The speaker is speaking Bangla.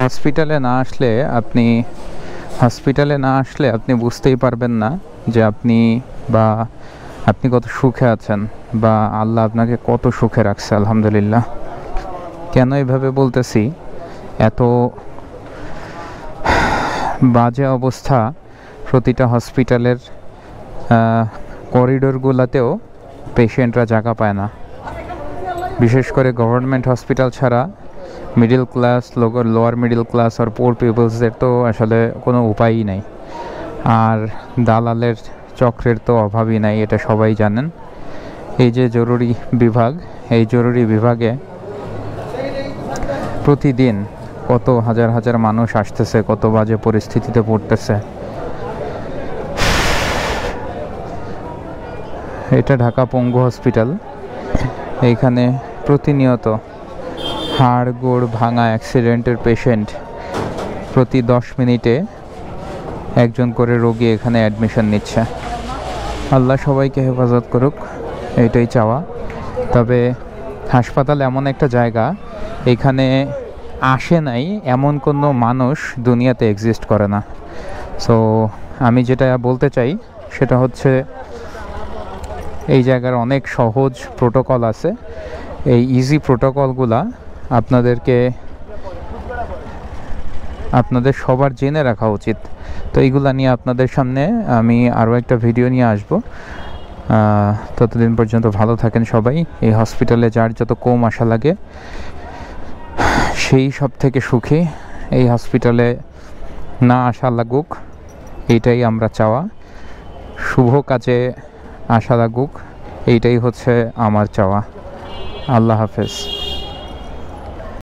হসপিটালে না আসলে আপনি বুঝতেই পারবেন না যে আপনি কত সুখে আছেন বা আল্লাহ আপনাকে কত সুখে রাখছে। আলহামদুলিল্লাহ। কেন এইভাবে বলতেছি, এত বাজে অবস্থা প্রতিটা হসপিটালের করিডোরগুলোতেও পেশেন্টরা জায়গা পায় না। বিশেষ করে গভর্নমেন্ট হসপিটাল ছাড়া middle class, lower middle class আর পোর পিপলসদের তো আসলে কোনো উপায়ই নাই। আর দালালের চক্রের তো অভাবই নাই, এটা সবাই জানেন। এই যে জরুরি বিভাগ, এই জরুরি বিভাগে প্রতিদিন কত হাজার হাজার মানুষ আসতেছে, কত বাজে পরিস্থিতিতে পড়তেছে। এটা ঢাকা পঙ্গু হসপিটাল। এইখানে প্রতিনিয়ত হাড় গোড় ভাঙা অ্যাক্সিডেন্টের পেশেন্ট প্রতি 10 মিনিটে একজন করে রোগী এখানে অ্যাডমিশন নিচ্ছে। আল্লাহ সবাইকে হেফাজত করুক, এইটাই চাওয়া। তবে হাসপাতাল এমন একটা জায়গা, এখানে আসে নাই এমন কোনো মানুষ দুনিয়াতে এক্সিস্ট করে না। সো আমি যেটা বলতে চাই সেটা হচ্ছে, এই জায়গার অনেক সহজ প্রোটোকল আছে। এই ইজি প্রোটোকলগুলা আপনাদের সবার জেনে রাখা উচিত। তো এইগুলা নিয়ে আপনাদের সামনে আমি আরও একটা ভিডিও নিয়ে আসব। ততদিন পর্যন্ত ভালো থাকেন সবাই। এই হসপিটালে যার যত কম আশা লাগে সেই সব থেকে সুখী। এই হসপিটালে না আশা লাগুক, এইটাই আমরা চাওয়া। শুভ কাজে আশা লাগুক, এইটাই হচ্ছে আমার চাওয়া। আল্লাহ হাফেজ।